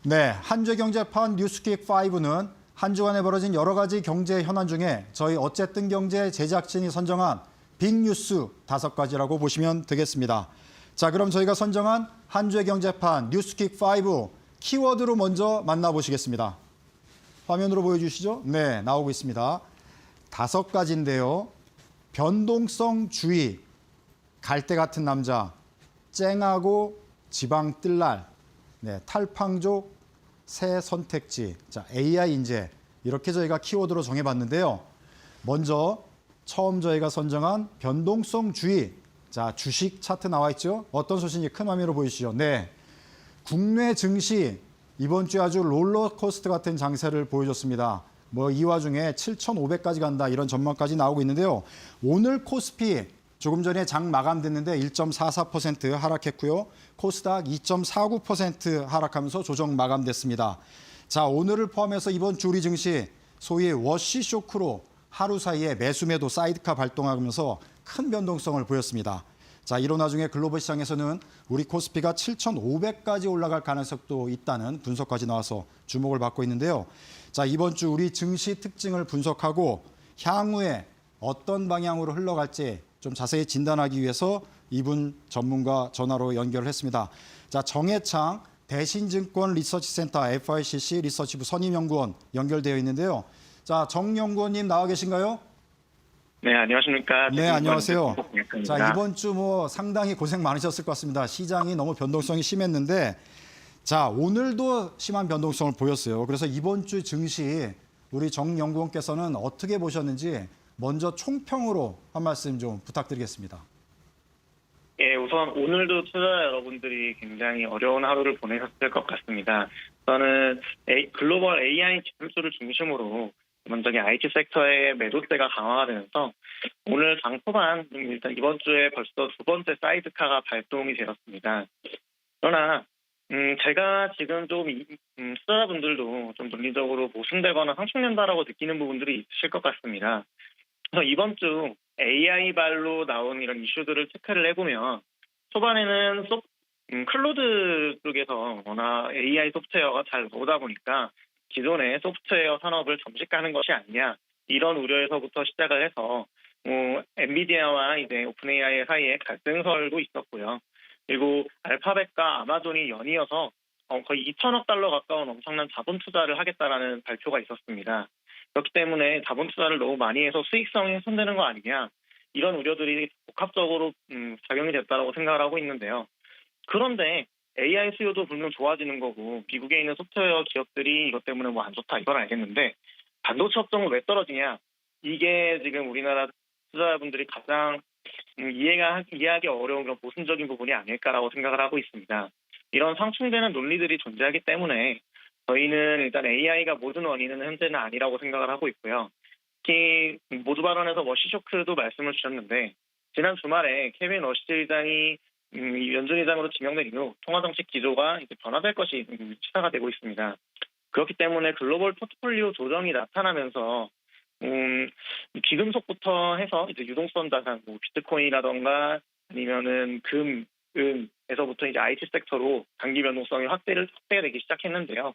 네, 한주경제판 뉴스킥 5는 한 주간에 벌어진 여러 가지 경제 현안 중에 저희 어쨌든 경제 제작진이 선정한 빅뉴스 5가지라고 보시면 되겠습니다. 자, 그럼 저희가 선정한 한 주의 경제판 뉴스킥 5 키워드로 먼저 만나보시겠습니다. 화면으로 보여주시죠? 네, 나오고 있습니다. 5가지인데요. 변동성주의, 갈대 같은 남자, 쨍하고 지방 뜰날, 네, 탈팡족, 새 선택지, 자, AI 인재 이렇게 저희가 키워드로 정해봤는데요. 먼저 처음 저희가 선정한 변동성주의, 자, 주식 차트 나와 있죠? 어떤 소식인지 큰 화면으로 보이시죠? 네, 국내 증시 이번 주에 아주 롤러코스터 같은 장세를 보여줬습니다. 이 와중에 7,500까지 간다 이런 전망까지 나오고 있는데요. 오늘 코스피 조금 전에 장 마감됐는데 1.44% 하락했고요. 코스닥 2.49% 하락하면서 조정 마감됐습니다. 자, 오늘을 포함해서 이번 주 우리 증시 소위 워시 쇼크로 하루 사이에 매수매도 사이드카 발동하면서 큰 변동성을 보였습니다. 자, 이런 와중에 글로벌 시장에서는 우리 코스피가 7,500까지 올라갈 가능성도 있다는 분석까지 나와서 주목을 받고 있는데요. 자, 이번 주 우리 증시 특징을 분석하고 향후에 어떤 방향으로 흘러갈지 좀 자세히 진단하기 위해서 이분 전문가 전화로 연결을 했습니다. 자, 정해창 대신증권 리서치센터 FICC 리서치부 선임연구원 연결되어 있는데요. 자, 정 연구원님 나와 계신가요? 네, 안녕하십니까. 네, 안녕하세요. 자, 이번 주 상당히 고생 많으셨을 것 같습니다. 시장이 너무 변동성이 심했는데, 자, 오늘도 심한 변동성을 보였어요. 그래서 이번 주 증시 우리 정 연구원께서는 어떻게 보셨는지 먼저 총평으로 한 말씀 좀 부탁드리겠습니다. 예, 우선 오늘도 투자자 여러분들이 굉장히 어려운 하루를 보내셨을 것 같습니다. 저는 글로벌 AI 지수를 중심으로 기본적인 IT 섹터의 매도세가 강화가 되면서 오늘 장 초반 일단 이번 주에 벌써 두 번째 사이드카가 발동이 되었습니다. 그러나 제가 지금 좀 투자자분들도 좀 논리적으로 모순되거나 상충된다라고 느끼는 부분들이 있으실 것 같습니다. 그래서 이번 주 AI 발로 나온 이런 이슈들을 체크를 해보면 초반에는 클로드 쪽에서 워낙 AI 소프트웨어가 잘 나오다 보니까 기존의 소프트웨어 산업을 점식하는 것이 아니냐 이런 우려에서부터 시작을 해서 엔비디아와 이제 오픈 AI 사이에 갈등설도 있었고요. 그리고 알파벳과 아마존이 연이어서 거의 2천억 달러 가까운 엄청난 자본 투자를 하겠다라는 발표가 있었습니다. 그렇기 때문에 자본 투자를 너무 많이 해서 수익성이 훼손되는 거 아니냐 이런 우려들이 복합적으로 작용이 됐다고 생각을 하고 있는데요. 그런데 AI 수요도 분명 좋아지는 거고 미국에 있는 소프트웨어 기업들이 이것 때문에 안 좋다 이건 알겠는데 반도체 업종은 왜 떨어지냐 이게 지금 우리나라 투자자분들이 가장 이해하기 어려운 그런 모순적인 부분이 아닐까라고 생각을 하고 있습니다. 이런 상충되는 논리들이 존재하기 때문에 저희는 일단 AI가 모든 원인은 현재는 아니라고 생각을 하고 있고요. 특히 모두 발언에서 워시 쇼크도 말씀을 주셨는데 지난 주말에 케빈 워시 의장이 연준 의장으로 지명된 이후 통화정책 기조가 이제 변화될 것이 시사가 되고 있습니다. 그렇기 때문에 글로벌 포트폴리오 조정이 나타나면서 귀금속부터 해서 이제 유동성 자산, 비트코인이라던가 아니면은 금, 은에서부터 이제 IT 섹터로 단기 변동성이 확대가 되기 시작했는데요.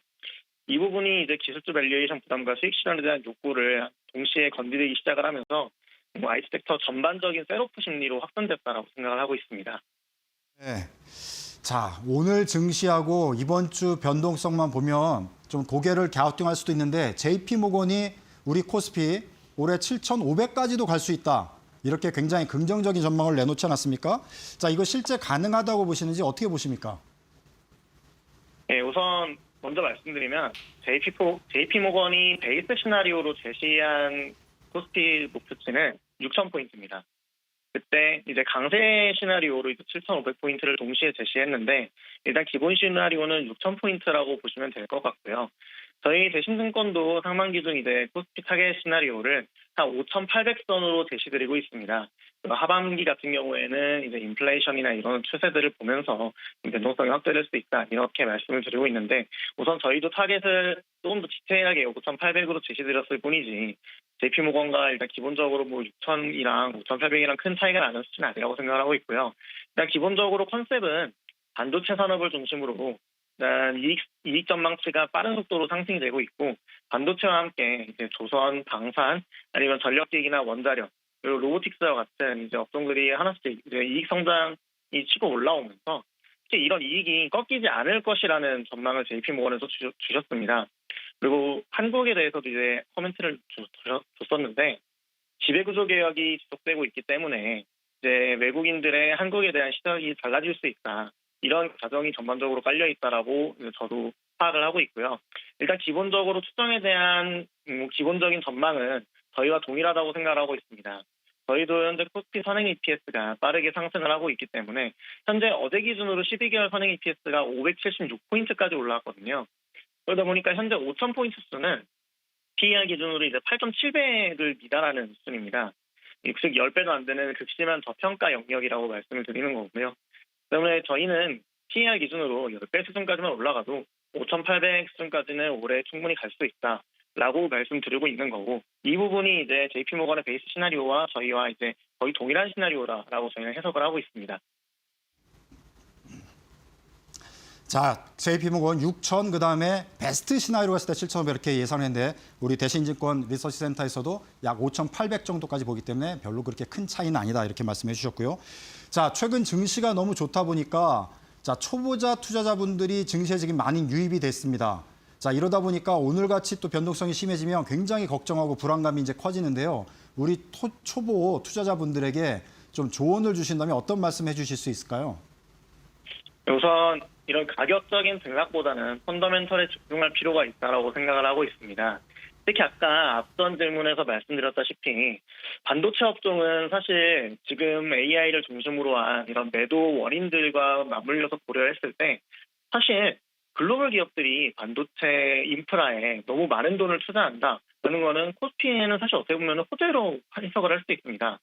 이 부분이 이제 기술주 밸류에이션 부담과 수익 실현에 대한 욕구를 동시에 건드리기 시작을 하면서 IT 섹터 전반적인 셋오프 심리로 확산됐다라고 생각을 하고 있습니다. 네. 자, 오늘 증시하고 이번 주 변동성만 보면 좀 고개를 갸우뚱할 수도 있는데 JP모건이 우리 코스피 올해 7,500까지도 갈 수 있다. 이렇게 굉장히 긍정적인 전망을 내놓지 않았습니까? 자, 이거 실제 가능하다고 보시는지 어떻게 보십니까? 네, 우선 먼저 말씀드리면 JP모건이 베이스 시나리오로 제시한 코스피 목표치는 6,000포인트입니다. 그때 이제 강세 시나리오로 7,500포인트를 동시에 제시했는데 일단 기본 시나리오는 6,000포인트라고 보시면 될 것 같고요. 저희 대신증권도 상반 기준 이제 코스피 타겟 시나리오를 한 5,800선으로 제시드리고 있습니다. 하반기 같은 경우에는 이제 인플레이션이나 이런 추세들을 보면서 변동성이 확대될 수 있다 이렇게 말씀을 드리고 있는데 우선 저희도 타겟을 조금 더 디테일하게 5,800으로 제시드렸을 뿐이지 JP모건과 일단 기본적으로 6,000이랑 5,800이랑 큰 차이가 나는 수치는 아니라고 생각을 하고 있고요. 일단 기본적으로 컨셉은 반도체 산업을 중심으로 일단 이익 전망치가 빠른 속도로 상승이 되고 있고 반도체와 함께 이제 조선, 방산 아니면 전력기기나 원자력 그리고 로보틱스와 같은 이제 업종들이 하나씩 이제 이익 성장이 치고 올라오면서 특히 이런 이익이 꺾이지 않을 것이라는 전망을 JP모건에서 주셨습니다. 그리고 한국에 대해서도 이제 코멘트를 줬었는데 지배구조 개혁이 지속되고 있기 때문에 이제 외국인들의 한국에 대한 시각이 달라질 수 있다. 이런 과정이 전반적으로 깔려 있다라고 저도 파악을 하고 있고요. 일단 기본적으로 추정에 대한 기본적인 전망은 저희와 동일하다고 생각을 하고 있습니다. 저희도 현재 코스피 선행 EPS가 빠르게 상승을 하고 있기 때문에 현재 어제 기준으로 12개월 선행 EPS가 576포인트까지 올라왔거든요. 그러다 보니까 현재 5,000포인트 수는 PER 기준으로 이제 8.7배를 미달하는 수준입니다. 즉 10배도 안 되는 극심한 저평가 영역이라고 말씀을 드리는 거고요. 때문에 저희는 PER 기준으로 10배 수준까지만 올라가도 5,800 수준까지는 올해 충분히 갈 수 있다라고 말씀드리고 있는 거고 이 부분이 이제 JP모건의 베이스 시나리오와 저희와 이제 거의 동일한 시나리오라고 저희는 해석을 하고 있습니다. 자, JP모건 6천 그다음에 베스트 시나리오 했을 때 7,500 이렇게 예상했는데 우리 대신증권 리서치 센터에서도 약 5,800 정도까지 보기 때문에 별로 그렇게 큰 차이는 아니다 이렇게 말씀해 주셨고요. 자, 최근 증시가 너무 좋다 보니까 자, 초보자 투자자분들이 증시에 지금 많이 유입이 됐습니다. 자, 이러다 보니까 오늘같이 또 변동성이 심해지면 굉장히 걱정하고 불안감이 이제 커지는데요. 우리 초보 투자자분들에게 좀 조언을 주신다면 어떤 말씀 해주실 수 있을까요? 우선 이런 가격적인 등락보다는 펀더멘털에 집중할 필요가 있다고 생각을 하고 있습니다. 특히 아까 앞선 질문에서 말씀드렸다시피 반도체 업종은 사실 지금 AI를 중심으로 한 이런 매도 원인들과 맞물려서 고려했을 때 사실 글로벌 기업들이 반도체 인프라에 너무 많은 돈을 투자한다는 거는 코스피에는 사실 어떻게 보면 호재로 해석을 할 수 있습니다.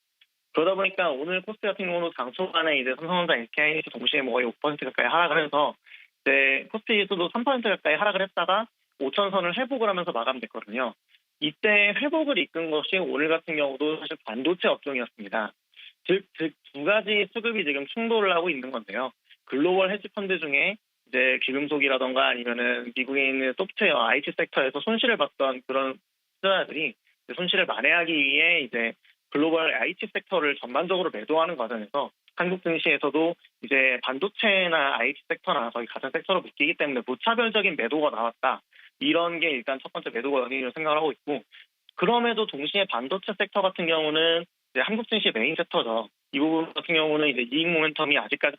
그러다 보니까 오늘 코스피 같은 경우는 장 초반에 이제 삼성전자, SK하이닉스 동시에 거의 5% 가까이 하락을 해서 이제 코스피에서도 3% 가까이 하락을 했다가 5천선을 회복을 하면서 마감됐거든요. 이때 회복을 이끈 것이 오늘 같은 경우도 사실 반도체 업종이었습니다. 즉 두 가지 수급이 지금 충돌을 하고 있는 건데요. 글로벌 헤지펀드 중에 이제 귀금속이라던가 아니면은 미국에 있는 소프트웨어, IT 섹터에서 손실을 봤던 그런 투자자들이 손실을 만회하기 위해 이제 글로벌 IT 섹터를 전반적으로 매도하는 과정에서 한국 증시에서도 이제 반도체나 IT 섹터나 거의 같은 섹터로 묶이기 때문에 무차별적인 매도가 나왔다. 이런 게 일단 첫 번째 매도가 원인으로 생각을 하고 있고 그럼에도 동시에 반도체 섹터 같은 경우는 이제 한국 증시의 메인 섹터죠. 이 부분 같은 경우는 이제 이익 모멘텀이 아직까지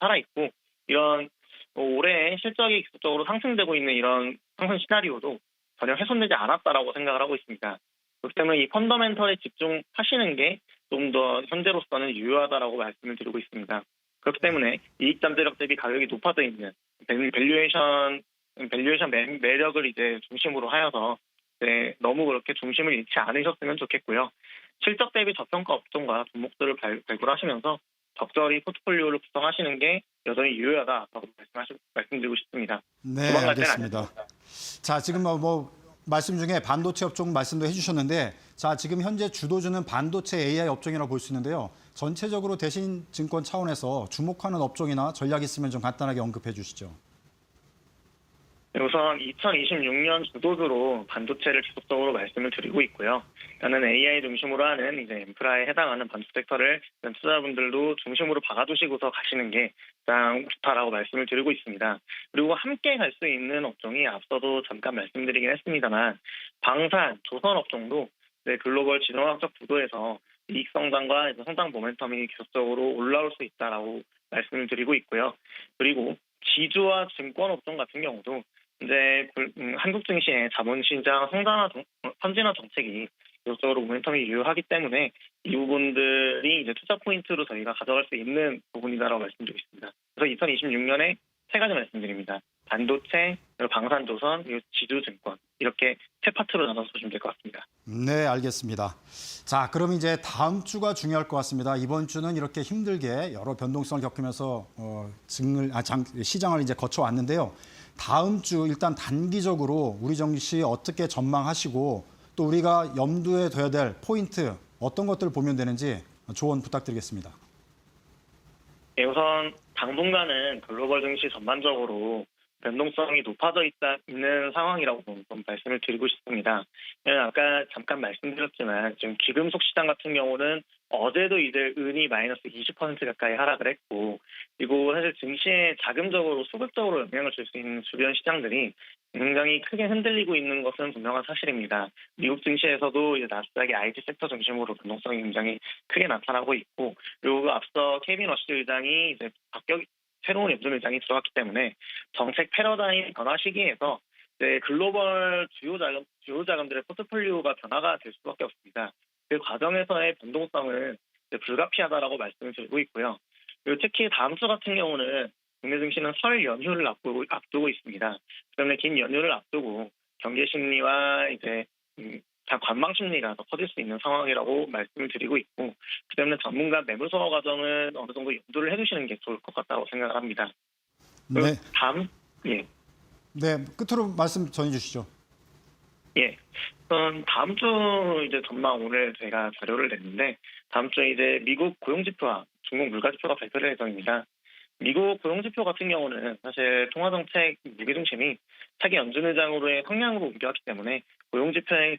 살아있고 이런 올해 실적이 계속적으로 상승되고 있는 이런 상승 시나리오도 전혀 훼손되지 않았다라고 생각을 하고 있습니다. 그렇기 때문에 이 펀더멘털에 집중하시는 게 좀 더 현재로서는 유효하다라고 말씀을 드리고 있습니다. 그렇기 때문에 이익 잠재력 대비 가격이 높아져 있는 밸류에이션 매력을 이제 중심으로 하여서 너무 그렇게 중심을 잃지 않으셨으면 좋겠고요. 실적 대비 저평가 업종과 종목들을 발굴하시면서 적절히 포트폴리오를 구성하시는 게 여전히 유효하다라고 말씀드리고 싶습니다. 네, 알겠습니다. 자, 지금 말씀 중에 반도체 업종 말씀도 해주셨는데 자, 지금 현재 주도주는 반도체 AI 업종이라고 볼 수 있는데요. 전체적으로 대신증권 차원에서 주목하는 업종이나 전략 있으면 좀 간단하게 언급해 주시죠. 우선 2026년 주도주로 반도체를 지속적으로 말씀을 드리고 있고요. 저는 AI 중심으로 하는 이제 인프라에 해당하는 반도체 섹터를 투자자분들도 중심으로 박아두시고서 가시는 게 가장 좋다라고 말씀을 드리고 있습니다. 그리고 함께 갈 수 있는 업종이 앞서도 잠깐 말씀드리긴 했습니다만 방산, 조선 업종도 글로벌 진화학적 구도에서 이익 성장과 성장 모멘텀이 계속적으로 올라올 수 있다라고 말씀을 드리고 있고요. 그리고 지주와 증권 업종 같은 경우도 이제 한국 증시의 자본시장 선진화 정책이 계속적으로 모멘텀이 유효하기 때문에 이 부분들이 이제 투자 포인트로 저희가 가져갈 수 있는 부분이다라고 말씀드리고 있습니다. 그래서 2026년에 세 가지 말씀드립니다. 반도체, 그리고 방산조선, 그리고 지주증권 이렇게 세 파트로 나눠서 보시면 될 것 같습니다. 네, 알겠습니다. 자, 그럼 이제 다음 주가 중요할 것 같습니다. 이번 주는 이렇게 힘들게 여러 변동성을 겪으면서 시장을 이제 거쳐왔는데요. 다음 주 일단 단기적으로 우리 증시 어떻게 전망하시고 또 우리가 염두에 둬야 될 포인트 어떤 것들을 보면 되는지 조언 부탁드리겠습니다. 네, 우선 당분간은 글로벌 증시 전반적으로 변동성이 높아져 있는 상황이라고 좀 말씀을 드리고 싶습니다. 아까 잠깐 말씀드렸지만 지금 귀금속 시장 같은 경우는 어제도 이제 은이 마이너스 20% 가까이 하락을 했고, 그리고 사실 증시에 자금적으로 수급적으로 영향을 줄 수 있는 주변 시장들이 굉장히 크게 흔들리고 있는 것은 분명한 사실입니다. 미국 증시에서도 이제 나스닥이 IT 섹터 중심으로 변동성이 굉장히 크게 나타나고 있고, 그리고 앞서 케빈 워시 의장이 이제 새로운 연준 의장이 들어왔기 때문에 정책 패러다임 변화 시기에서 이제 글로벌 주요 자금들의 포트폴리오가 변화가 될 수밖에 없습니다. 그 과정에서의 변동성은 불가피하다라고 말씀을 드리고 있고요. 그리고 특히 다음 주 같은 경우는 국내 증시는 설 연휴를 앞두고 있습니다. 그다음에 긴 연휴를 앞두고 경제 심리와 이제 관망 심리가 더 커질 수 있는 상황이라고 말씀을 드리고 있고, 그다음에 전문가 매물서 과정은 어느 정도 염두를 해두시는 게 좋을 것 같다고 생각을 합니다. 네. 예. 네, 끝으로 말씀 전해 주시죠. 예. 다음 주 이제 전망 오늘 제가 자료를 냈는데, 다음 주에 이제 미국 고용지표와 중국 물가지표가 발표될 예정입니다. 미국 고용지표 같은 경우는 사실 통화정책 무게중심이 차기 연준 의장으로의 성향으로 옮겨왔기 때문에 고용지표의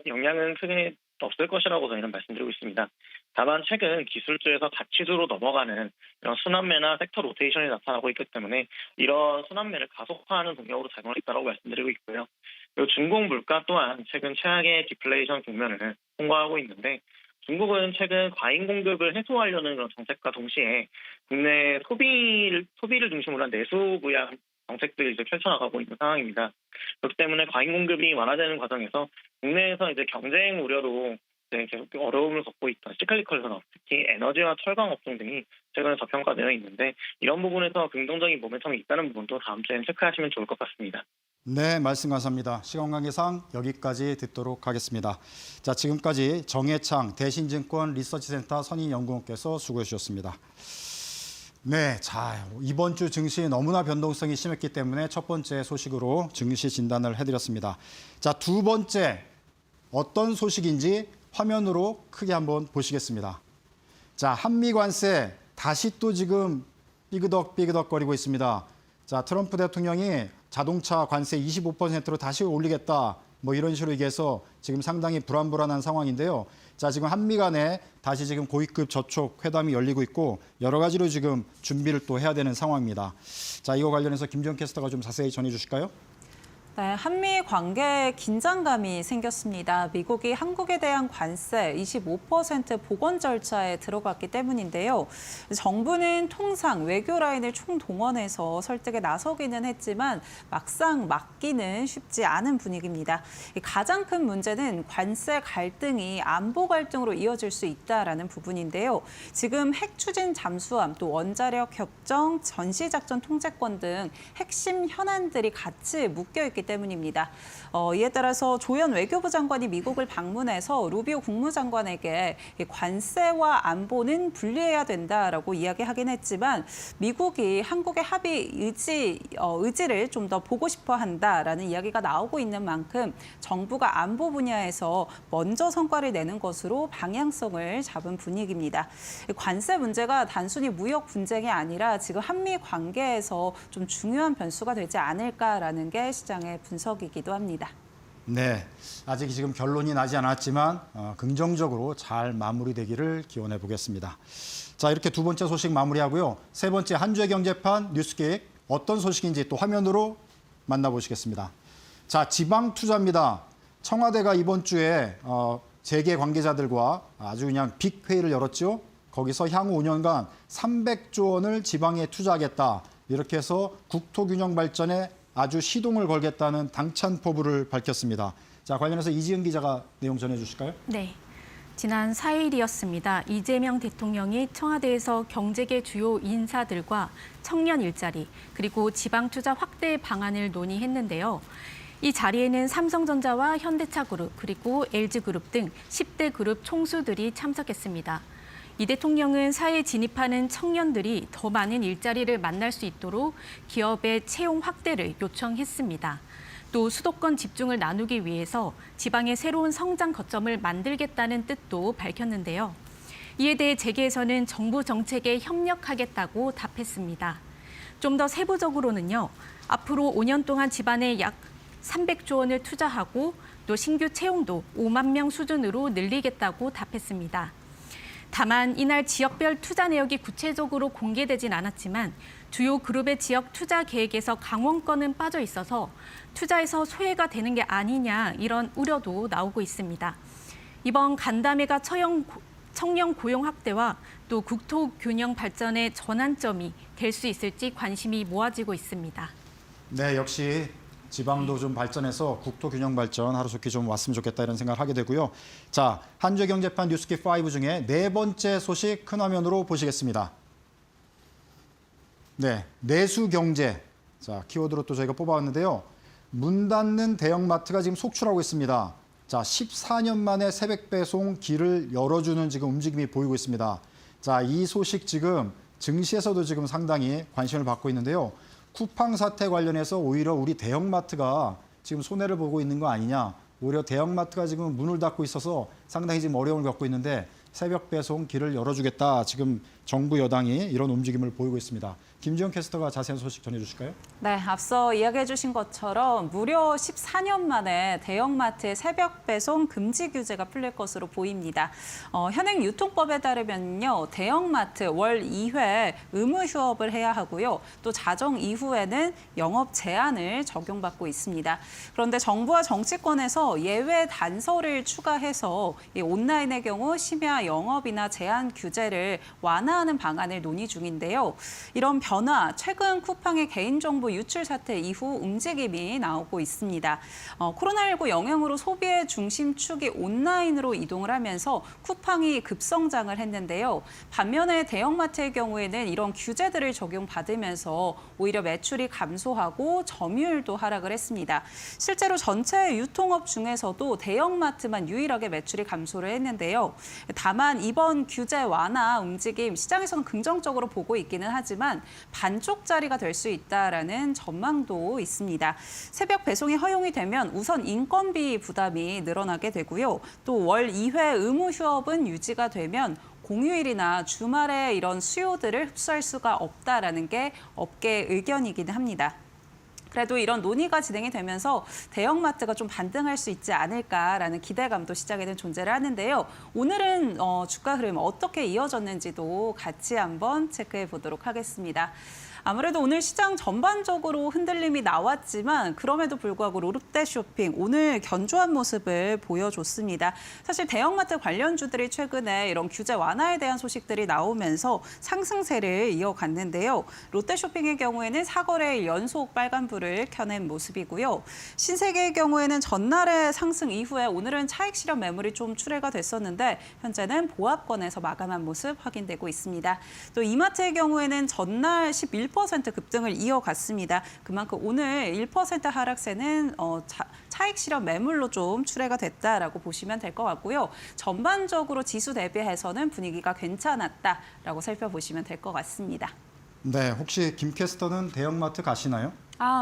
영향은 크게 없을 것이라고 저희는 말씀드리고 있습니다. 다만 최근 기술주에서 가치주로 넘어가는 이런 순환매나 섹터 로테이션이 나타나고 있기 때문에 이런 순환매를 가속화하는 동력으로 작용을 했다고 말씀드리고 있고요. 그리고 중국 물가 또한 최근 최악의 디플레이션 국면을 통과하고 있는데, 중국은 최근 과잉 공급을 해소하려는 그런 정책과 동시에 국내 소비를 중심으로 한 내수 부양 정책들이 이제 펼쳐나가고 있는 상황입니다. 그렇기 때문에 과잉 공급이 완화되는 과정에서 국내에서 이제 경쟁 우려로 이제 계속 어려움을 겪고 있던 시클리컬 산업, 특히 에너지와 철강 업종 등이 최근에 저평가되어 있는데, 이런 부분에서 긍정적인 모멘텀이 있다는 부분도 다음 주에 체크하시면 좋을 것 같습니다. 네, 말씀 감사합니다. 시간 관계상 여기까지 듣도록 하겠습니다. 자, 지금까지 정해창 대신증권 리서치센터 선임연구원께서 수고해 주셨습니다. 네, 자, 이번 주 증시 너무나 변동성이 심했기 때문에 첫 번째 소식으로 증시 진단을 해드렸습니다. 자, 두 번째 어떤 소식인지 화면으로 크게 한번 보시겠습니다. 자, 한미 관세 다시 또 지금 삐그덕거리고 있습니다. 자, 트럼프 대통령이 자동차 관세 25%로 다시 올리겠다, 뭐 이런 식으로 얘기해서 지금 상당히 불안한 상황인데요. 자, 지금 한미 간에 다시 지금 고위급 저촉 회담이 열리고 있고 여러 가지로 지금 준비를 또 해야 되는 상황입니다. 자, 이거 관련해서 김지영 캐스터가 좀 자세히 전해 주실까요? 네, 한미 관계에 긴장감이 생겼습니다. 미국이 한국에 대한 관세 25% 복원 절차에 들어갔기 때문인데요. 정부는 통상 외교 라인을 총동원해서 설득에 나서기는 했지만 막상 막기는 쉽지 않은 분위기입니다. 가장 큰 문제는 관세 갈등이 안보 갈등으로 이어질 수 있다라는 부분인데요. 지금 핵 추진 잠수함, 또 원자력 협정, 전시작전 통제권 등 핵심 현안들이 같이 묶여있기 때문입니다. 이에 따라서 조현 외교부 장관이 미국을 방문해서 루비오 국무장관에게 관세와 안보는 분리해야 된다라고 이야기하긴 했지만, 미국이 한국의 합의 의지를 좀 더 보고 싶어 한다라는 이야기가 나오고 있는 만큼 정부가 안보 분야에서 먼저 성과를 내는 것으로 방향성을 잡은 분위기입니다. 관세 문제가 단순히 무역 분쟁이 아니라 지금 한미 관계에서 좀 중요한 변수가 되지 않을까라는 게 시장의 분석이기도 합니다. 네, 아직 지금 결론이 나지 않았지만 긍정적으로 잘 마무리되기를 기원해 보겠습니다. 자, 이렇게 두 번째 소식 마무리하고요. 세 번째 한 주의 경제판 뉴스기획 어떤 소식인지 또 화면으로 만나보시겠습니다. 자, 지방 투자입니다. 청와대가 이번 주에 재계 관계자들과 아주 그냥 빅 회의를 열었죠. 거기서 향후 5년간 300조 원을 지방에 투자하겠다, 이렇게 해서 국토균형 발전에 아주 시동을 걸겠다는 당찬 포부를 밝혔습니다. 자, 관련해서 이지은 기자가 내용 전해주실까요? 네. 지난 4일이었습니다. 이재명 대통령이 청와대에서 경제계 주요 인사들과 청년 일자리, 그리고 지방 투자 확대 방안을 논의했는데요. 이 자리에는 삼성전자와 현대차그룹, 그리고 LG그룹 등 10대 그룹 총수들이 참석했습니다. 이 대통령은 사회에 진입하는 청년들이 더 많은 일자리를 만날 수 있도록 기업의 채용 확대를 요청했습니다. 또 수도권 집중을 나누기 위해서 지방의 새로운 성장 거점을 만들겠다는 뜻도 밝혔는데요. 이에 대해 재계에서는 정부 정책에 협력하겠다고 답했습니다. 좀 더 세부적으로는요. 앞으로 5년 동안 집안에 약 300조 원을 투자하고 또 신규 채용도 5만 명 수준으로 늘리겠다고 답했습니다. 다만 이날 지역별 투자 내역이 구체적으로 공개되진 않았지만 주요 그룹의 지역 투자 계획에서 강원권은 빠져 있어서 투자에서 소외가 되는 게 아니냐 이런 우려도 나오고 있습니다. 이번 간담회가 청년 고용 확대와 또 국토 균형 발전의 전환점이 될 수 있을지 관심이 모아지고 있습니다. 네, 역시 지방도 좀 발전해서 국토 균형 발전 하루속히 좀 왔으면 좋겠다 이런 생각을 하게 되고요. 자, 한 주의 경제판 뉴스킵 5 중에 네 번째 소식 큰 화면으로 보시겠습니다. 네, 내수 경제. 자, 키워드로 또 저희가 뽑아왔는데요. 문 닫는 대형마트가 지금 속출하고 있습니다. 자, 14년 만에 새벽 배송 길을 열어주는 지금 움직임이 보이고 있습니다. 자, 이 소식 지금 증시에서도 지금 상당히 관심을 받고 있는데요. 쿠팡 사태 관련해서 오히려 우리 대형마트가 지금 손해를 보고 있는 거 아니냐. 오히려 대형마트가 지금 문을 닫고 있어서 상당히 지금 어려움을 겪고 있는데 새벽 배송 길을 열어주겠다. 지금 정부 여당이 이런 움직임을 보이고 있습니다. 김지영 캐스터가 자세한 소식 전해주실까요? 네, 앞서 이야기해 주신 것처럼 무려 14년 만에 대형마트의 새벽 배송 금지 규제가 풀릴 것으로 보입니다. 현행 유통법에 따르면요, 대형마트 월 2회 의무 휴업을 해야 하고요. 또 자정 이후에는 영업 제한을 적용받고 있습니다. 그런데 정부와 정치권에서 예외 단서를 추가해서 이 온라인의 경우 심야 영업이나 제한 규제를 완화하는 방안을 논의 중인데요. 이런 변화, 최근 쿠팡의 개인정보 유출 사태 이후 움직임이 나오고 있습니다. 코로나19 영향으로 소비의 중심축이 온라인으로 이동을 하면서 쿠팡이 급성장을 했는데요. 반면에 대형마트의 경우에는 이런 규제들을 적용받으면서 오히려 매출이 감소하고 점유율도 하락을 했습니다. 실제로 전체 유통업 중에서도 대형마트만 유일하게 매출이 감소를 했는데요. 다만 이번 규제 완화 움직임 시장에서는 긍정적으로 보고 있기는 하지만 반쪽짜리가 될 수 있다라는 전망도 있습니다. 새벽 배송이 허용이 되면 우선 인건비 부담이 늘어나게 되고요. 또 월 2회 의무 휴업은 유지가 되면 공휴일이나 주말에 이런 수요들을 흡수할 수가 없다라는 게 업계 의견이기는 합니다. 그래도 이런 논의가 진행이 되면서 대형마트가 좀 반등할 수 있지 않을까라는 기대감도 시장에는 존재를 하는데요. 오늘은 주가 흐름 어떻게 이어졌는지도 같이 한번 체크해 보도록 하겠습니다. 아무래도 오늘 시장 전반적으로 흔들림이 나왔지만 그럼에도 불구하고 롯데쇼핑 오늘 견조한 모습을 보여줬습니다. 사실 대형마트 관련주들이 최근에 이런 규제 완화에 대한 소식들이 나오면서 상승세를 이어갔는데요. 롯데쇼핑의 경우에는 4거래일 연속 빨간불을 켜낸 모습이고요. 신세계의 경우에는 전날의 상승 이후에 오늘은 차익 실현 매물이 좀 출회가 됐었는데 현재는 보합권에서 마감한 모습 확인되고 있습니다. 또 이마트의 경우에는 전날 11% 급등을 이어갔습니다. 그만큼 오늘 1% 하락세는 차익 실현 매물로 좀 출회가 됐다라고 보시면 될 것 같고요. 전반적으로 지수 대비해서는 분위기가 괜찮았다라고 살펴보시면 될 것 같습니다. 네, 혹시 김 캐스터는 대형마트 가시나요?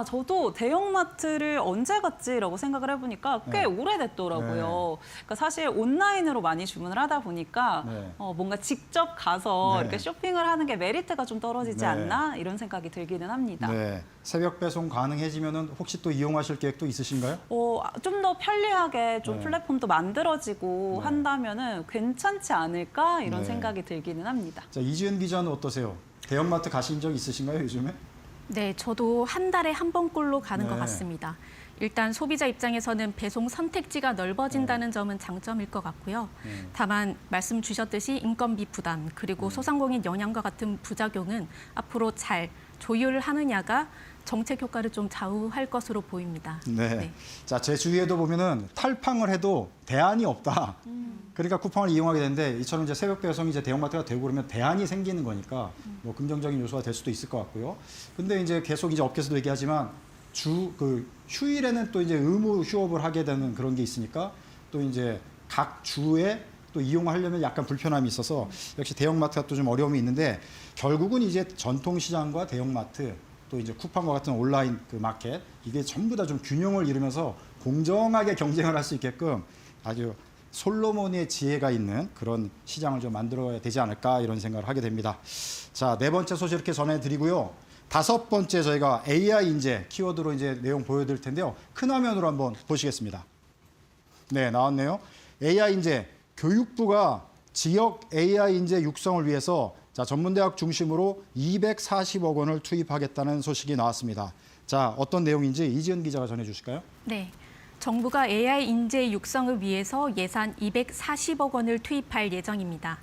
저도 대형마트를 언제 갔지라고 생각을 해보니까 꽤 네. 오래됐더라고요. 그러니까 사실 온라인으로 많이 주문을 하다 보니까 네. 뭔가 직접 가서 네. 이렇게 쇼핑을 하는 게 메리트가 좀 떨어지지 네. 않나 이런 생각이 들기는 합니다. 네, 새벽 배송 가능해지면은 혹시 또 이용하실 계획도 있으신가요? 좀 더 편리하게 좀 네. 플랫폼도 만들어지고 네. 한다면은 괜찮지 않을까 이런 네. 생각이 들기는 합니다. 자, 이지은 기자는 어떠세요? 대형마트 가신 적 있으신가요, 요즘에? 네, 저도 한 달에 한 번꼴로 가는 네. 것 같습니다. 일단 소비자 입장에서는 배송 선택지가 넓어진다는 점은 장점일 것 같고요. 다만 말씀 주셨듯이 인건비 부담 그리고 소상공인 영향과 같은 부작용은 앞으로 잘 조율하느냐가 정책 효과를 좀 좌우할 것으로 보입니다. 네. 네. 자, 제 주위에도 보면은 탈팡을 해도 대안이 없다. 그러니까 쿠팡을 이용하게 되는데 이처럼 이제 새벽 배송이 이제 대형마트가 되고 그러면 대안이 생기는 거니까 뭐 긍정적인 요소가 될 수도 있을 것 같고요. 근데 이제 계속 이제 업계에서도 얘기하지만 휴일에는 또 이제 의무 휴업을 하게 되는 그런 게 있으니까 또 이제 각 주에 또 이용하려면 약간 불편함이 있어서 역시 대형마트가 또 좀 어려움이 있는데 결국은 이제 전통시장과 대형마트 또 이제 쿠팡과 같은 온라인 그 마켓 이게 전부 다 좀 균형을 이루면서 공정하게 경쟁을 할 수 있게끔 아주 솔로몬의 지혜가 있는 그런 시장을 좀 만들어야 되지 않을까 이런 생각을 하게 됩니다. 자, 네 번째 소식 이렇게 전해드리고요. 다섯 번째 저희가 AI 인재 키워드로 이제 내용 보여드릴 텐데요. 큰 화면으로 한번 보시겠습니다. 네, 나왔네요. AI 인재 교육부가 지역 AI 인재 육성을 위해서 전문대학 중심으로 240억 원을 투입하겠다는 소식이 나왔습니다. 자, 어떤 내용인지 이지은 기자가 전해주실까요? 네. 정부가 AI 인재 육성을 위해서 예산 240억 원을 투입할 예정입니다.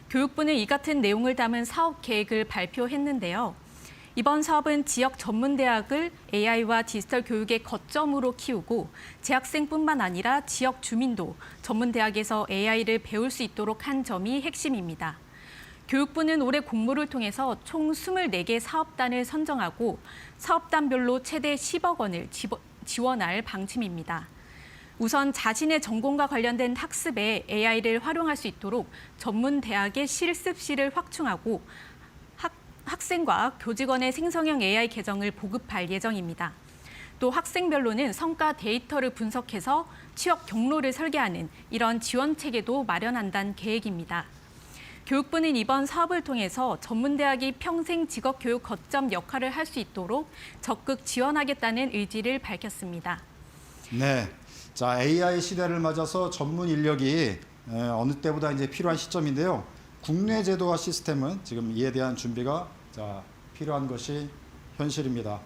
교육부는 이 같은 내용을 담은 사업 계획을 발표했는데요. 이번 사업은 지역 전문대학을 AI와 디지털 교육의 거점으로 키우고 재학생뿐만 아니라 지역 주민도 전문대학에서 AI를 배울 수 있도록 한 점이 핵심입니다. 교육부는 올해 공모를 통해서 총 24개 사업단을 선정하고 사업단별로 최대 10억 원을 지원할 방침입니다. 우선 자신의 전공과 관련된 학습에 AI를 활용할 수 있도록 전문대학의 실습실을 확충하고 학생과 교직원의 생성형 AI 계정을 보급할 예정입니다. 또 학생별로는 성과 데이터를 분석해서 취업 경로를 설계하는 이런 지원 체계도 마련한다는 계획입니다. 교육부는 이번 사업을 통해서 전문대학이 평생 직업교육 거점 역할을 할 수 있도록 적극 지원하겠다는 의지를 밝혔습니다. 네, 자 AI 시대를 맞아서 전문 인력이 어느 때보다 이제 필요한 시점인데요. 국내 제도와 시스템은 지금 이에 대한 준비가 필요한 것이 현실입니다.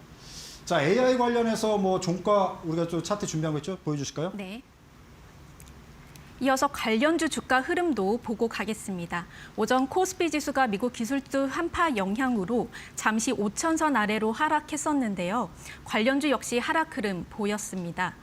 자, AI 관련해서 뭐 종가 우리가 또 차트 준비한 거 있죠? 보여주실까요? 네. 이어서 관련주 주가 흐름도 보고 가겠습니다. 오전 코스피 지수가 미국 기술주 한파 영향으로 잠시 5천선 아래로 하락했었는데요. 관련주 역시 하락 흐름 보였습니다.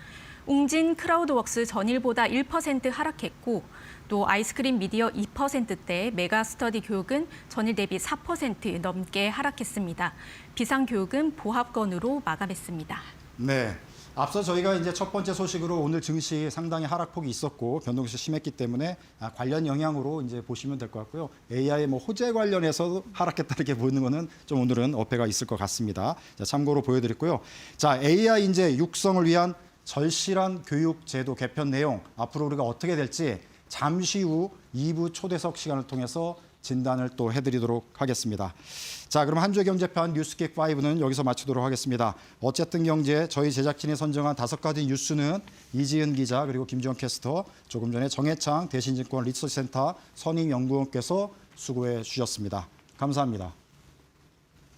웅진 크라우드웍스 전일보다 1% 하락했고 또 아이스크림 미디어 2%대 메가스터디 교육은 전일 대비 4% 넘게 하락했습니다. 비상교육은 보합권으로 마감했습니다. 네. 앞서 저희가 이제 첫 번째 소식으로 오늘 증시 상당히 하락폭이 있었고 변동성이 심했기 때문에 관련 영향으로 이제 보시면 될 것 같고요. AI 뭐 호재 관련해서 하락했다 이렇게 보이는 거는 좀 오늘은 어폐가 있을 것 같습니다. 자, 참고로 보여드렸고요. 자, AI 인재 육성을 위한 절실한 교육 제도 개편 내용 앞으로 우리가 어떻게 될지 잠시 후 2부 초대석 시간을 통해서 진단을 또 해드리도록 하겠습니다. 자, 그럼 한 주의 경제판 뉴스킥 5는 여기서 마치도록 하겠습니다. 어쨌든 경제 저희 제작진이 선정한 5가지 뉴스는 이지은 기자 그리고 김지원 캐스터 조금 전에 정해창 대신증권 리서치센터 선임연구원께서 수고해 주셨습니다. 감사합니다.